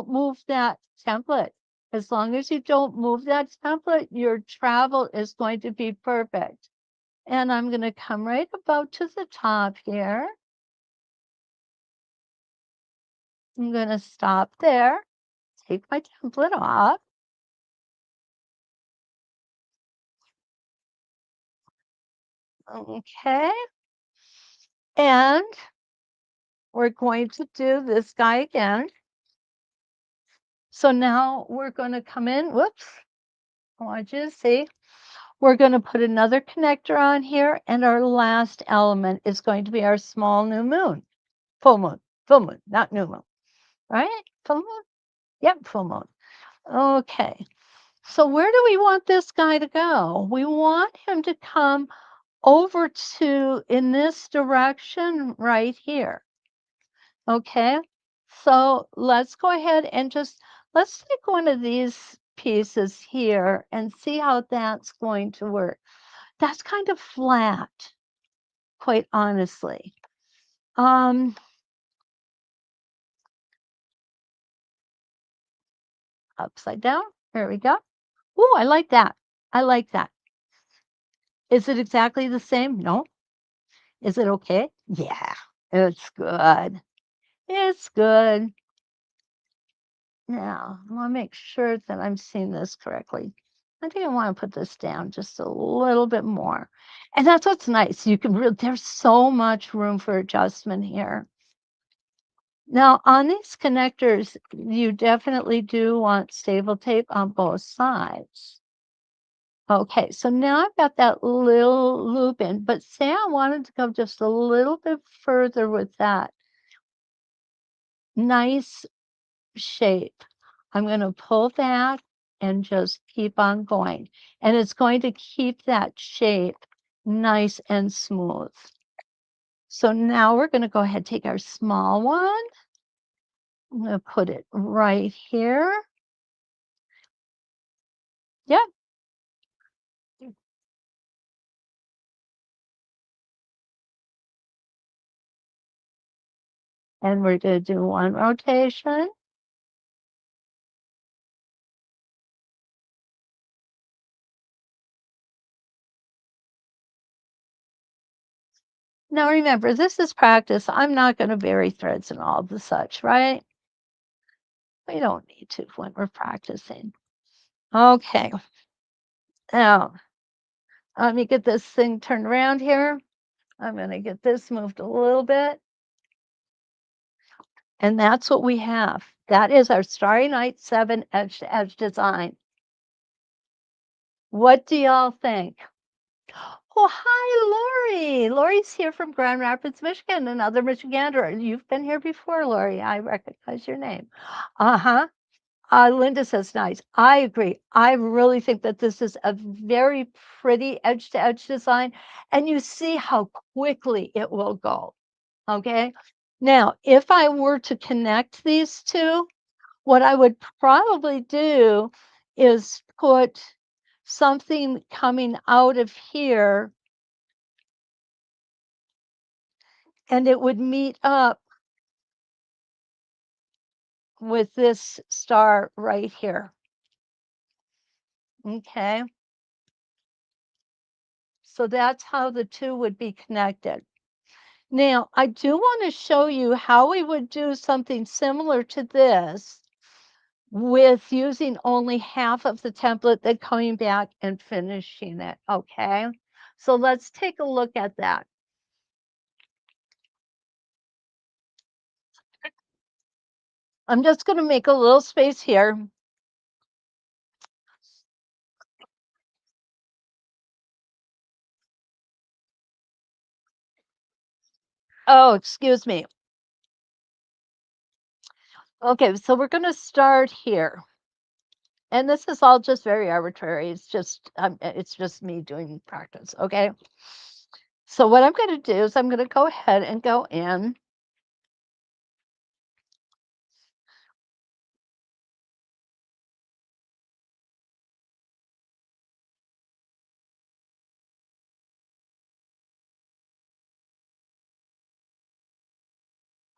Speaker 1: move that template. As long as you don't move that template, your travel is going to be perfect. And I'm going to come right about to the top here. I'm going to stop there, take my template off. Okay. And we're going to do this guy again. So now we're going to come in. Whoops. I want you to see. We're going to put another connector on here. And our last element is going to be our small new moon. Full moon, not new moon. Right? Full moon? Yep, full moon. Okay. So where do we want this guy to go? We want him to come over to in this direction right here. Okay. So let's go ahead and let's take one of these pieces here and see how that's going to work. That's kind of flat, quite honestly. Upside down. There we go. Oh, I like that. I like that. Is it exactly the same? No. Is it okay? Yeah, it's good. It's good. Now, I want to make sure that I'm seeing this correctly. I think I want to put this down just a little bit more. And that's what's nice. You can really, there's so much room for adjustment here. Now, on these connectors, you definitely do want stable tape on both sides. Okay, so now I've got that little loop in, but say I wanted to go just a little bit further with that nice shape. I'm going to pull that and just keep on going. And it's going to keep that shape nice and smooth. So now we're going to go ahead and take our small one. I'm going to put it right here. Yep. And we're going to do one rotation. Now remember, this is practice. I'm not going to vary threads and all the such, right? We don't need to when we're practicing. Okay. Now, let me get this thing turned around here. I'm going to get this moved a little bit. And that's what we have. That is our Starry Night 7 edge to edge design. What do y'all think? Oh, hi, Lori. Lori's here from Grand Rapids, Michigan, another Michigander. You've been here before, Lori. I recognize your name. Uh-huh. Linda says nice. I agree. I really think that this is a very pretty edge to edge design, and you see how quickly it will go. Okay. Now, if I were to connect these two, what I would probably do is put something coming out of here, and it would meet up with this star right here. Okay. So that's how the two would be connected. Now, I do want to show you how we would do something similar to this with using only half of the template, then coming back and finishing it. Okay. So let's take a look at that. I'm just going to make a little space here. Oh, excuse me. Okay, so we're going to start here. And this is all just very arbitrary. It's just me doing practice, okay? So what I'm going to do is I'm going to go ahead and go in.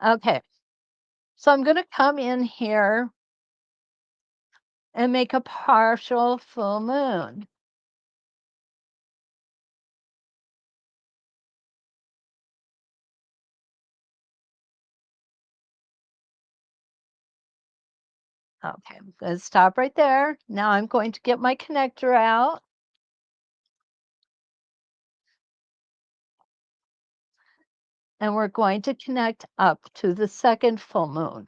Speaker 1: Okay, so I'm going to come in here and make a partial full moon. Okay, I'm going to stop right there. Now I'm going to get my connector out. And we're going to connect up to the second full moon.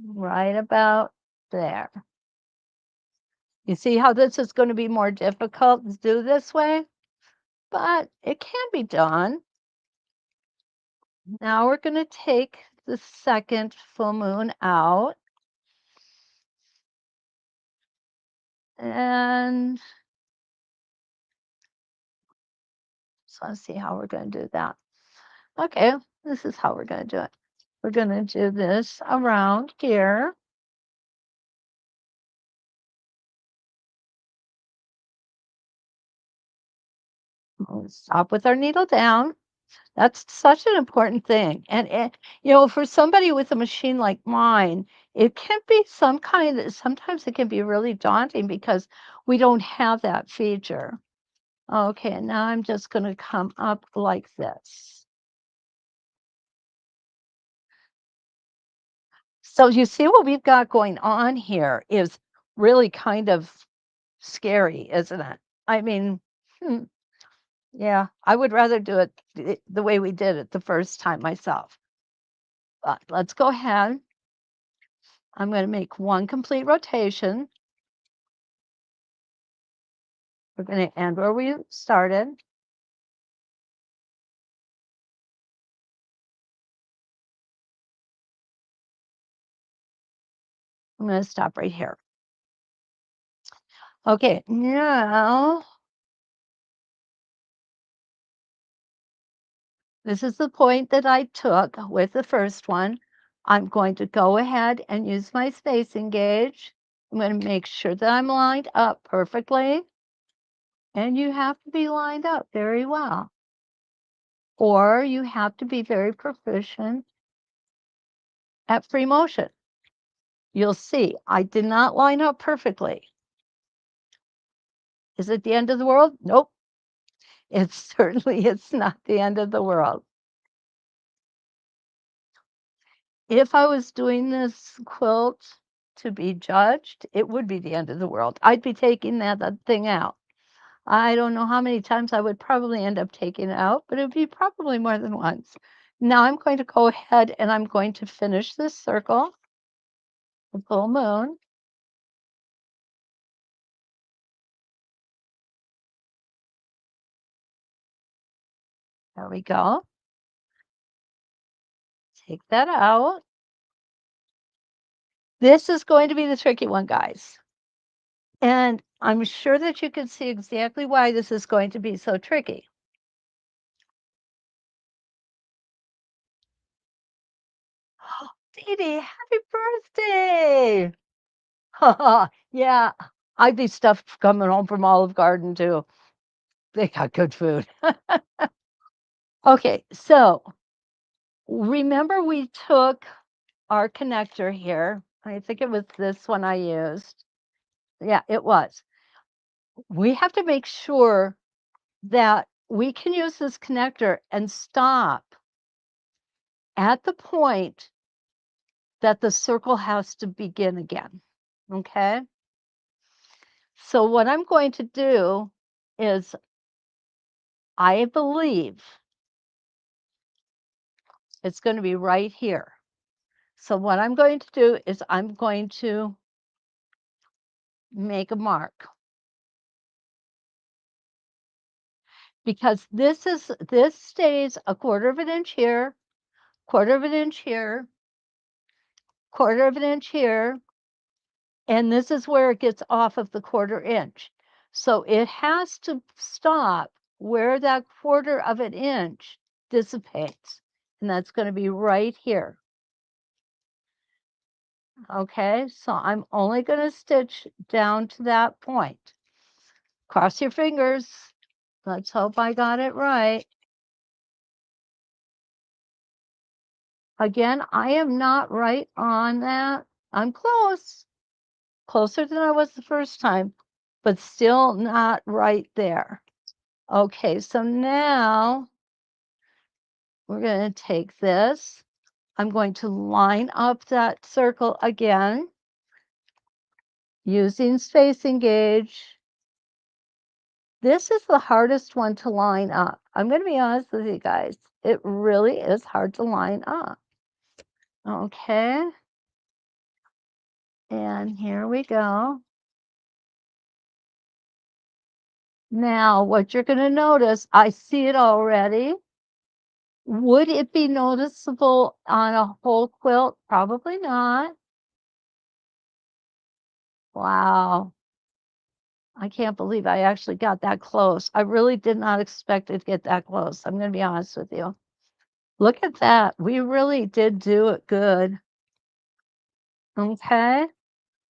Speaker 1: Right about there. You see how this is going to be more difficult to do this way? But it can be done. Now we're going to take the second full moon out. And so let's see how we're going to do that. Okay, this is how we're going to do it. We're going to do this around here. We'll stop with our needle down. That's such an important thing. And for somebody with a machine like mine, it can be sometimes it can be really daunting because we don't have that feature. Okay, now I'm just going to come up like this. So you see what we've got going on here is really kind of scary, isn't it? I mean, yeah, I would rather do it the way we did it the first time myself. But let's go ahead. I'm going to make one complete rotation. We're going to end where we started. I'm going to stop right here. Okay, now this is the point that I took with the first one. I'm going to go ahead and use my spacing gauge. I'm going to make sure that I'm lined up perfectly. And you have to be lined up very well. Or you have to be very proficient at free motion. You'll see I did not line up perfectly. Is it the end of the world? Nope. It's not the end of the world. If I was doing this quilt to be judged, it would be the end of the world. I'd be taking that thing out. I don't know how many times I would probably end up taking it out, but it would be probably more than once. Now I'm going to go ahead and I'm going to finish this circle, the full moon. There we go. Take that out. This is going to be the tricky one, guys. And I'm sure that you can see exactly why this is going to be so tricky. Dee Dee, happy birthday! Yeah, I'd be stuffed coming home from Olive Garden too. They got good food. Okay, so remember we took our connector here. I think it was this one I used. Yeah, it was. We have to make sure that we can use this connector and stop at the point that the circle has to begin again. Okay? So what I'm going to do is, I believe it's going to be right here. So what I'm going to do is I'm going to make a mark, because this stays a quarter of an inch here, quarter of an inch here, quarter of an inch here, and this is where it gets off of the quarter inch. So it has to stop where that quarter of an inch dissipates, and that's going to be right here. Okay, so I'm only going to stitch down to that point. Cross your fingers. Let's hope I got it right. Again, I am not right on that. I'm close, closer than I was the first time, but still not right there. Okay, so now we're going to take this. I'm going to line up that circle again using spacing gauge. This is the hardest one to line up. I'm going to be honest with you guys. It really is hard to line up. Okay. And here we go. Now, what you're going to notice, I see it already. Would it be noticeable on a whole quilt? Probably not. Wow. I can't believe I actually got that close. I really did not expect it to get that close. I'm going to be honest with you. Look at that. We really did do it good. Okay.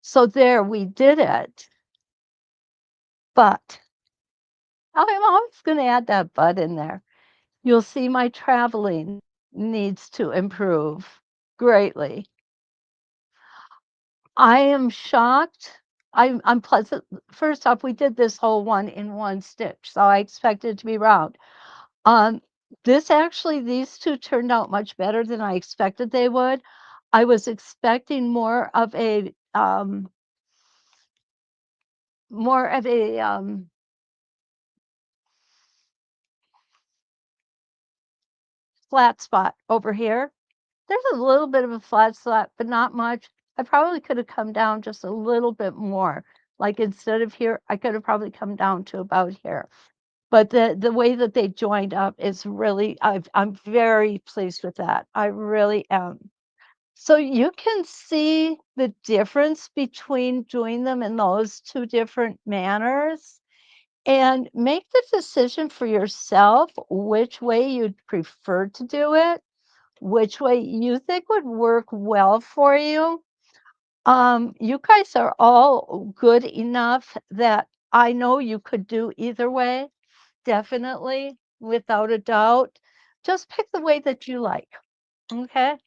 Speaker 1: So there, we did it. But I'm always going to add that but in there. You'll see my traveling needs to improve greatly. I am shocked. I'm pleasant. First off, we did this whole one in one stitch, so I expected it to be round. Um, these two turned out much better than I expected they would. I was expecting more of a flat spot over here. There's a little bit of a flat spot, but not much. I probably could have come down just a little bit more. Like instead of here, I could have probably come down to about here. But the way that they joined up is really, I'm very pleased with that. I really am. So you can see the difference between doing them in those two different manners, and make the decision for yourself which way you'd prefer to do it, which way you think would work well for you. You guys are all good enough that I know you could do either way, definitely, without a doubt. Just pick the way that you like, okay?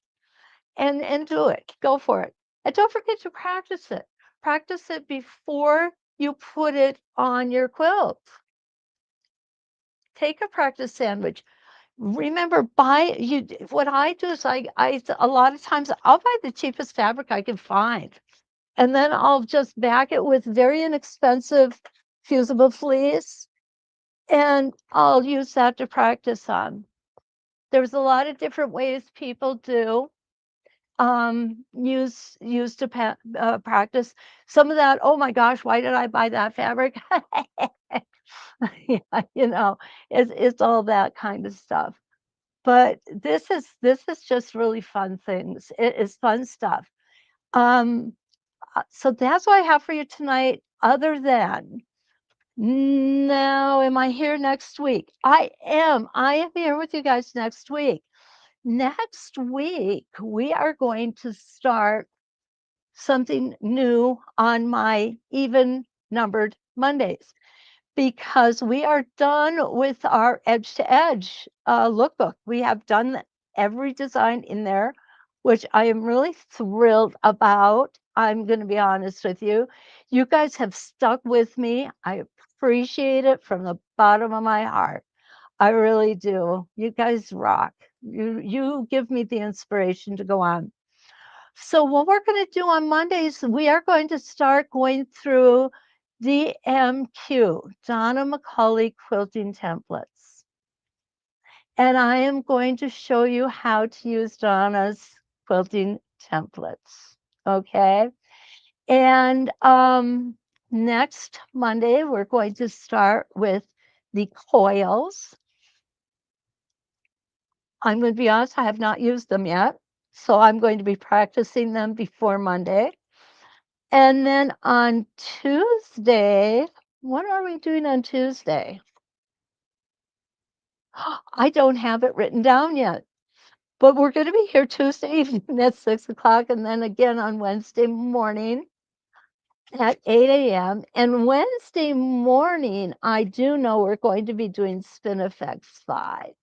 Speaker 1: And do it. Go for it. And don't forget to practice it. Practice it before you put it on your quilt. Take a practice sandwich. Remember, what I do is I a lot of times I'll buy the cheapest fabric I can find. And then I'll just back it with very inexpensive fusible fleece, and I'll use that to practice on. There's a lot of different ways people do use to practice. Some of that, oh my gosh, why did I buy that fabric? Yeah, it's all that kind of stuff. but this is just really fun things. It is fun stuff. Um, so that's what I have for you tonight. Other than now, am I here next week? I am. I am here with you guys next week. Next week, we are going to start something new on my even numbered Mondays because we are done with our edge to edge lookbook. We have done every design in there, which I am really thrilled about. I'm going to be honest with you. You guys have stuck with me. I appreciate it from the bottom of my heart. I really do. You guys rock. You give me the inspiration to go on. So what we're going to do on Mondays, we are going to start going through DMQ, Donna McCauley Quilting Templates. And I am going to show you how to use Donna's quilting templates. Okay. And next Monday, we're going to start with the coils. I'm going to be honest, I have not used them yet. So I'm going to be practicing them before Monday. And then on Tuesday, what are we doing on Tuesday? I don't have it written down yet, but we're going to be here Tuesday evening at 6 o'clock and then again on Wednesday morning at 8 a.m. And Wednesday morning, I do know we're going to be doing Spin Effects 5.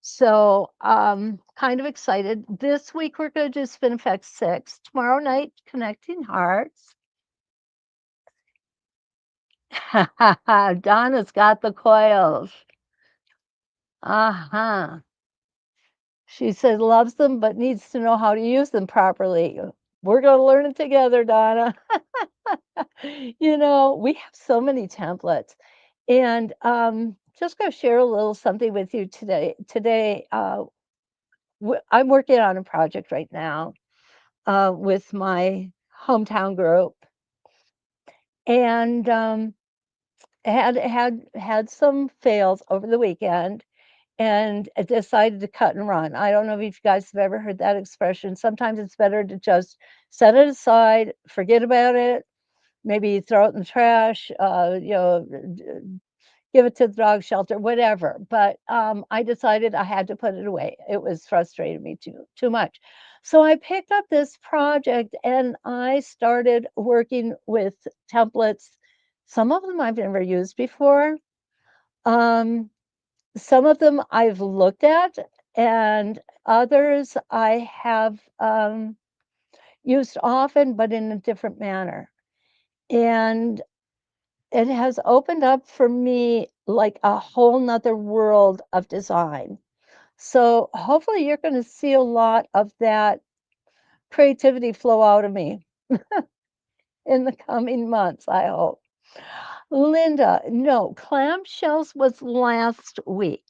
Speaker 1: So kind of excited. This week, we're going to do Spin Effects 6. Tomorrow night, Connecting Hearts. Donna's got the coils. Uh-huh. She says loves them, but needs to know how to use them properly. We're going to learn it together, Donna. We have so many templates. And just going to share a little something with you today. Today, I'm working on a project right now with my hometown group. And had some fails over the weekend and decided to cut and run. I don't know if you guys have ever heard that expression. Sometimes it's better to just set it aside, forget about it, maybe throw it in the trash, give it to the dog shelter, whatever. But I decided I had to put it away. It was frustrating me too much. So I picked up this project and I started working with templates. Some of them I've never used before. Some of them I've looked at, and others I have used often, but in a different manner. And it has opened up for me like a whole nother world of design. So hopefully you're going to see a lot of that creativity flow out of me in the coming months, I hope. Linda, no, clamshells was last week.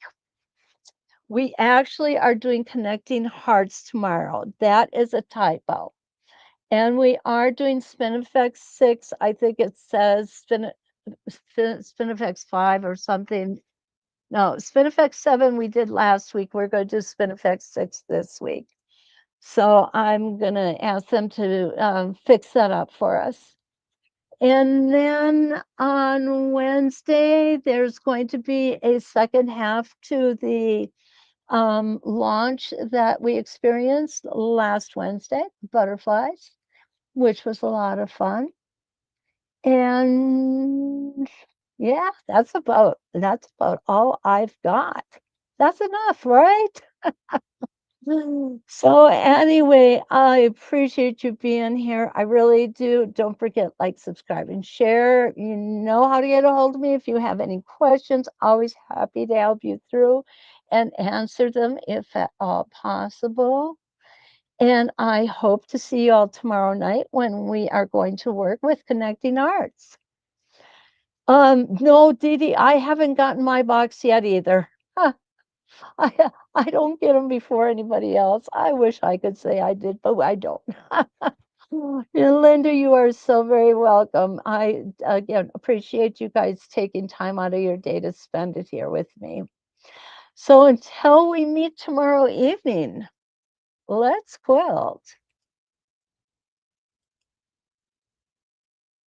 Speaker 1: We actually are doing Connecting Hearts tomorrow. That is a typo. And we are doing Spin Effects 6. I think it says Spin Effects 5 or something. No, Spin Effects 7 we did last week. We're going to do Spin Effects 6 this week. So I'm going to ask them to fix that up for us. And then on Wednesday, there's going to be a second half to the launch that we experienced last Wednesday, butterflies, which was a lot of fun. And yeah, that's about all I've got. That's enough, right? So anyway, I appreciate you being here. I really do. Don't forget, like, subscribe, and share. You know how to get a hold of me if you have any questions. Always happy to help you through and answer them if at all possible. And I hope to see you all tomorrow night when we are going to work with Connecting Arts. No, Dee Dee, I haven't gotten my box yet either. I don't get them before anybody else. I wish I could say I did, but I don't. Linda, you are so very welcome. I, again, appreciate you guys taking time out of your day to spend it here with me. So until we meet tomorrow evening, let's quilt.